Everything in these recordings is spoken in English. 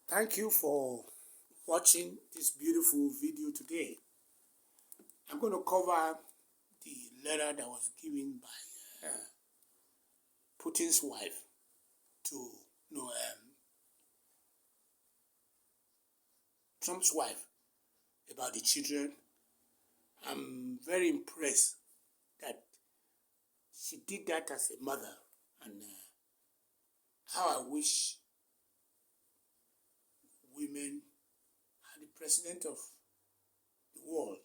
Thank you for watching this beautiful video today. I'm going to cover the letter that was given by Putin's wife to Trump's wife about the children. I'm very impressed that she did that as a mother, and how I wish women are the president of the world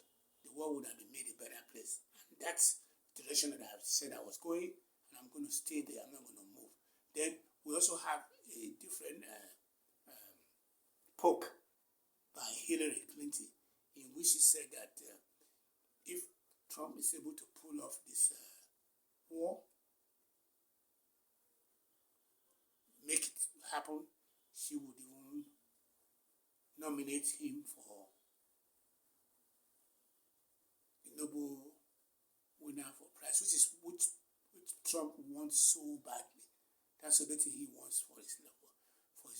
would have been made a better place. And that's the direction that I've said I was going, and I'm going to stay there. I'm not going to move. Then we also have a different poke by Hillary Clinton, in which she said that if Trump is able to pull off this war, make it happen, she would even nominate him for the Nobel winner for prize, which Trump wants so badly. That's the only thing he wants for his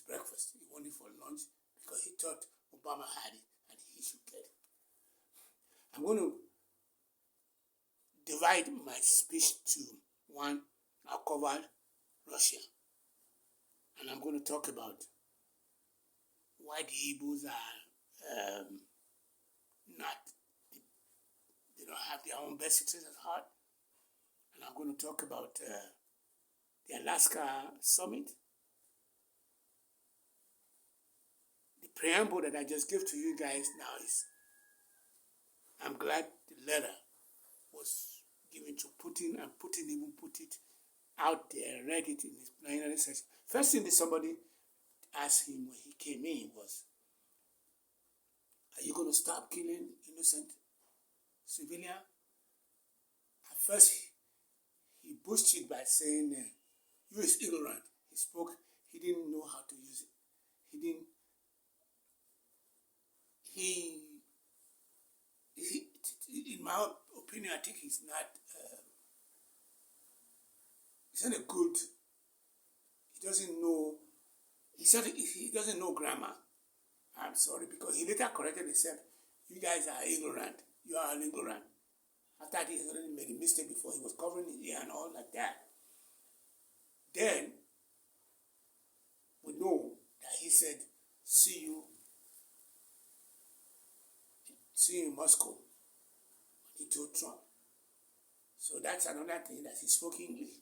breakfast. He wanted it for lunch because he thought Obama had it and he should get it. I'm going to divide my speech to one. I'll cover Russia, and I'm going to talk about why the Igbos are they don't have their own best interests at heart. And I'm going to talk about the Alaska summit. The preamble that I just gave to you guys now is, I'm glad the letter was given to Putin, and Putin even put it out there, read it in his plenary session. First thing that somebody asked him when he came in was, are you going to stop killing innocent civilians? At first, he pushed it by saying, you is ignorant. He didn't know how to use it. In my opinion, I think he's not a good, he doesn't know grammar. I'm sorry, because he later corrected himself. You guys are ignorant. You are ignorant. After he had already made a mistake before, he was covering his ear and all like that. Then, we know that he said, see you in Moscow. He told Trump. So that's another thing, that he spoke English,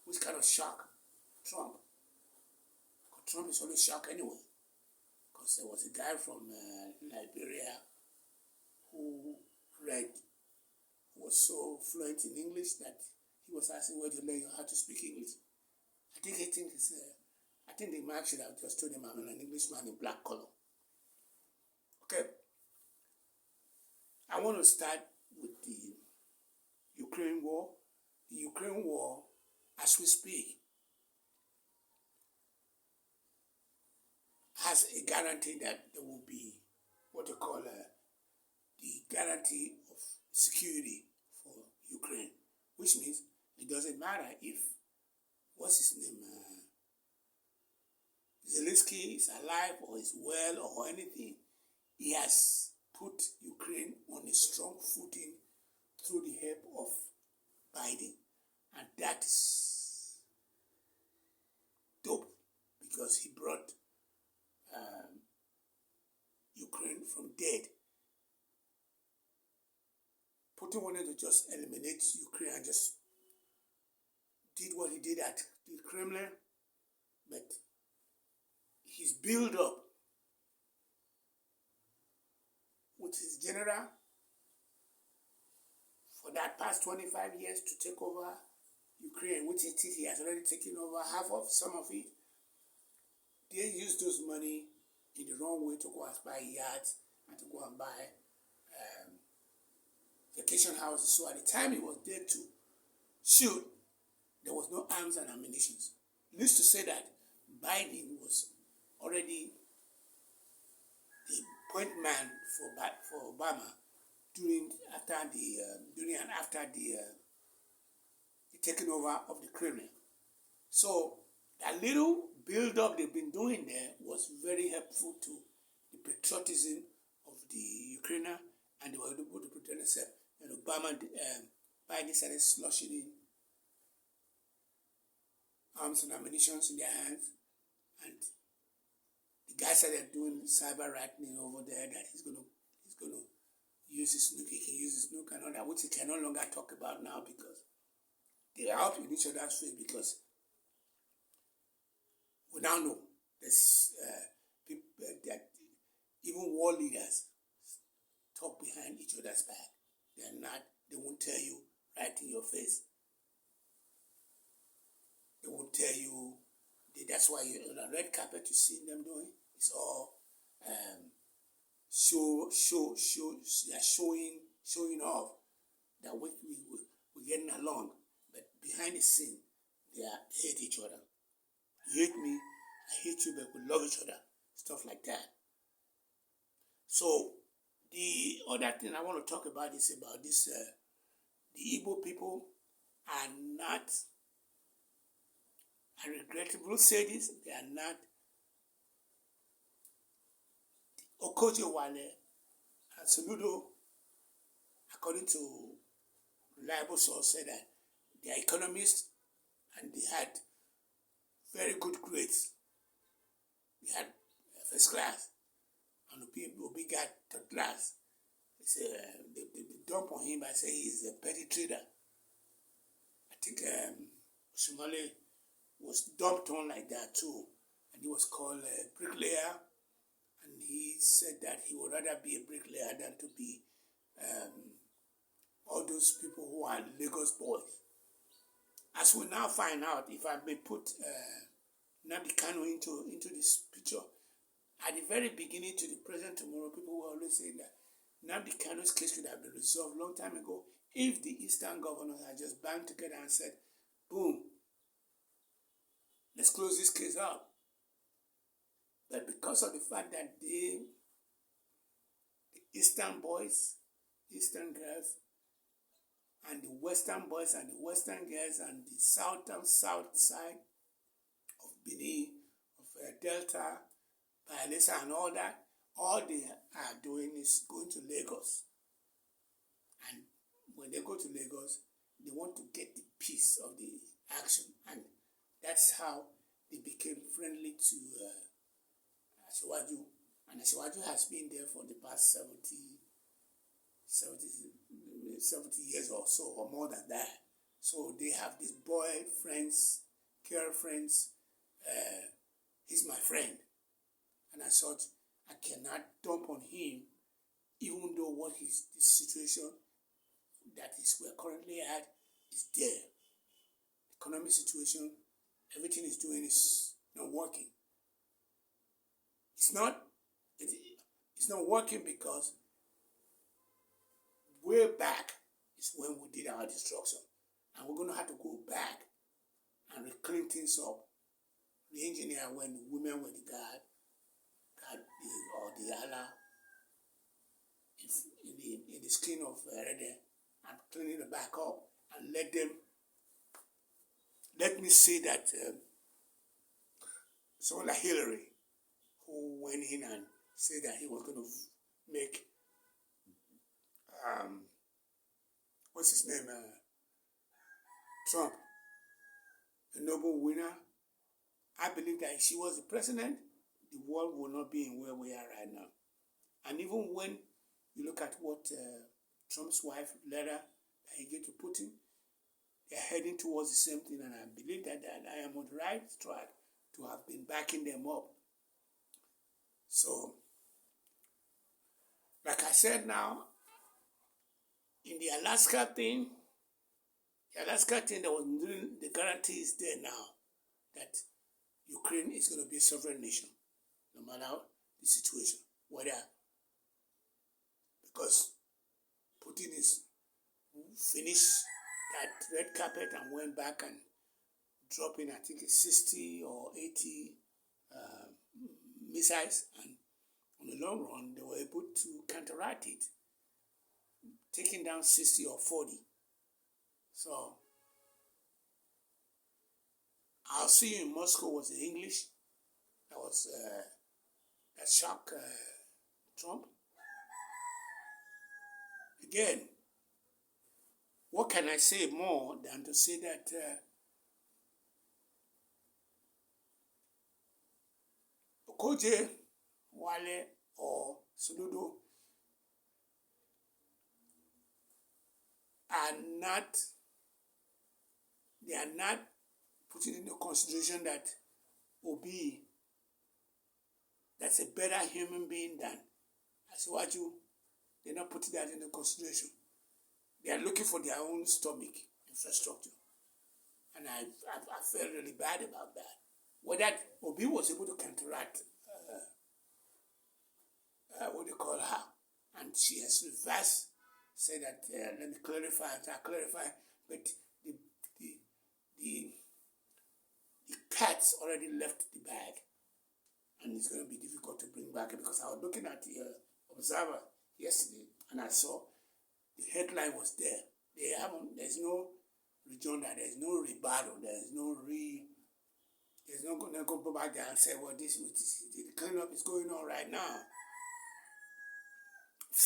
which kind of shocked Trump. Because Trump is always shocked anyway. Because there was a guy from Liberia who was so fluent in English that he was asking where to learn how to speak English. I think the man should have just told him I'm an Englishman in black color. Okay. I want to start with the Ukraine war. The Ukraine war, as we speak, has a guarantee that there will be what they call the guarantee of security for Ukraine, which means it doesn't matter if, what's his name, Zelensky is alive or is well or anything. He has put Ukraine on a strong footing through the help of Biden, and that is dope, because he brought Ukraine from dead. Putin wanted to just eliminate Ukraine and just did what he did at the Kremlin, but his build-up with his general for that past 25 years to take over Ukraine, which he has already taken over half of, some of it. They used those money in the wrong way to go and buy yachts and to go and buy vacation houses. So at the time he was there to shoot, there was no arms and ammunition. Needless to say that Biden was already the point man for Obama during and after the taking over of the Kremlin. So a little build-up they've been doing there was very helpful to the patriotism of the Ukrainian, and they were able to protect themselves. And Obama, Biden started slushing in arms and ammunition in their hands, and the guy started doing cyber rightening over there that he's gonna use his nuke. He can use his nuke and all that, which he can no longer talk about now because they are out in each other's face. Because we now know there's people that even war leaders talk behind each other's back. They won't tell you right in your face. They won't tell you. That's why on the red carpet you see them doing. It's all showing off that we're getting along, but behind the scene they hate each other. You hate me, I hate you, but we love each other. Stuff like that. So the other thing I want to talk about is about this. The Igbo people are not. I regrettably say this. They are not. Okoje Wale and Soludo, according to reliable source, said that they are economists and they had very good grades. They had first class, and Obi got third class. They say they dump on him by saying he's a petty trader. I think Somali was dumped on like that too, and he was called a bricklayer. And he said that he would rather be a bricklayer than to be all those people who are Lagos boys. As we now find out, if I may put Nnamdi Kanu into this picture, at the very beginning to the present tomorrow, people were always saying that Nnamdi Kanu's case could have been resolved a long time ago if the Eastern governors had just banged together and said, boom, let's close this case up. But because of the fact that the Eastern boys, Eastern girls, and the Western boys and the Western girls and the south side of Benin, of Delta, Bayelsa and all that, all they are doing is going to Lagos. And when they go to Lagos, they want to get the piece of the action. And that's how they became friendly to Asiwaju, and Asiwaju has been there for the past 70 years or so, or more than that. So they have these boyfriends, girlfriends. He's my friend, and I thought I cannot dump on him, even though what the situation that we're currently at is there. Economic situation, everything is doing is not working. It's not working because way back is when we did our destruction. And we're going to have to go back and clean things up, re-engineer when the women were the guard or the Allah in the skin of Rede, and cleaning it back up and let me say that someone like Hillary, who went in and said that he was going to make, what's his name, Trump, a Nobel winner. I believe that if she was the president, the world will not be in where we are right now. And even when you look at what Trump's wife letter that he gave to Putin, they're heading towards the same thing, and I believe that I am on the right track to have been backing them up. So, like I said now, in the Alaska thing, there was the guarantee is there now that Ukraine is going to be a sovereign nation, no matter the situation, whether because Putin is finished that red carpet and went back and dropping, I think, 60 or 80 missiles, and on the long run, they were able to counteract it, taking down 60 or 40. So, I'll see you in Moscow was the English. was that shocked Trump. Again, what can I say more than to say that Okoje, Wale, or Soludo they are not putting in the consideration that Obi, that's a better human being than Asiwaju. They're not putting that in the consideration. They are looking for their own stomach infrastructure. And I felt really bad about that. Whether Obi was able to counteract what they call her. And she has reversed, said that, let me clarify, but the cat's already left the bag. And it's going to be difficult to bring back because I was looking at the Observer yesterday and I saw the headline was there. There's no rejoinder, there's no rebuttal, there's no going to go back there and say, well, the cleanup is going on right now.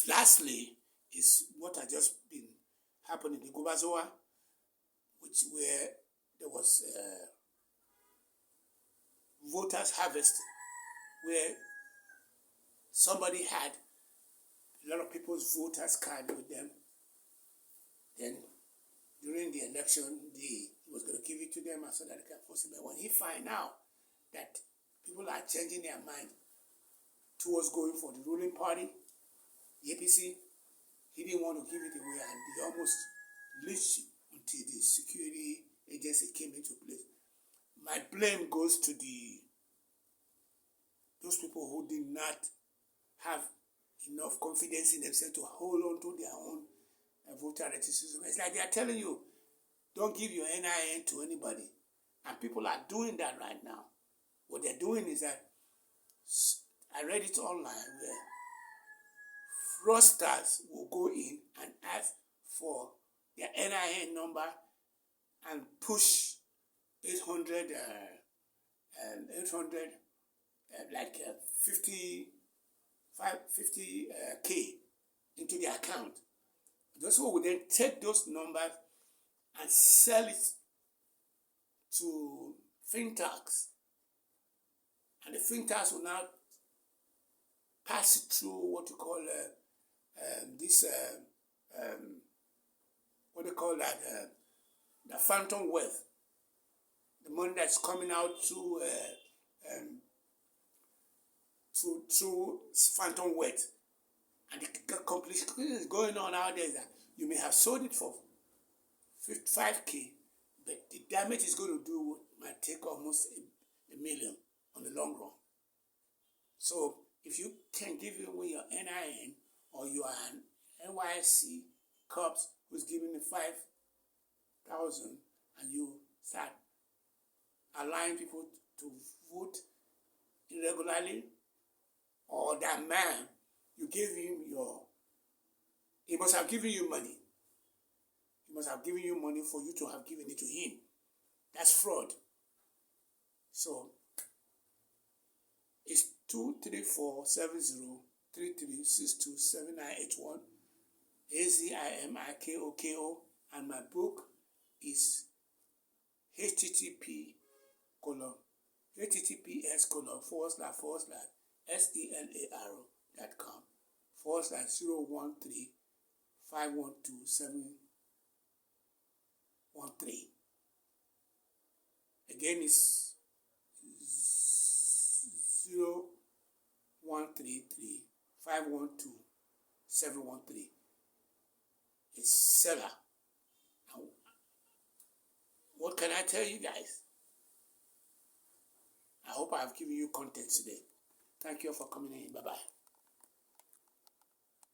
Lastly, is what had just been happening in Gobazoa, where there was voters harvest, where somebody had a lot of people's voters card with them. Then during the election, he was going to give it to them so that they can force it. But when he find out that people are changing their mind towards going for the ruling party, the APC, he didn't want to give it away, and he almost lynched until the security agency came into place. My blame goes to those people who did not have enough confidence in themselves to hold on to their own voter registration. It's like they are telling you, don't give your NIN to anybody. And people are doing that right now. What they're doing is that, I read it online, where fraudsters will go in and ask for their NIN number and push 800, like 50K into their account. Those people will then take those numbers and sell it to fintechs. And the fintechs will now pass it through what you call what they call that, the phantom wealth. The money that's coming out through phantom wealth. And the complication is going on out there is that you may have sold it for 55K, but the damage it's going to do might take almost $1 million on the long run. So if you can give away your NIN, or you are an NYSC cops who's giving you 5,000, and you start allowing people to vote irregularly, or that man, you gave him he must have given you money. He must have given you money for you to have given it to him. That's fraud. So it's 2347033627981 AZIMIKOKO, and my book is https://selar.com/selar.com/512-713. Again, it's 0133-512-713. It's Seller. Now, what can I tell you guys? I hope I have given you content today. Thank you for coming in. Bye-bye.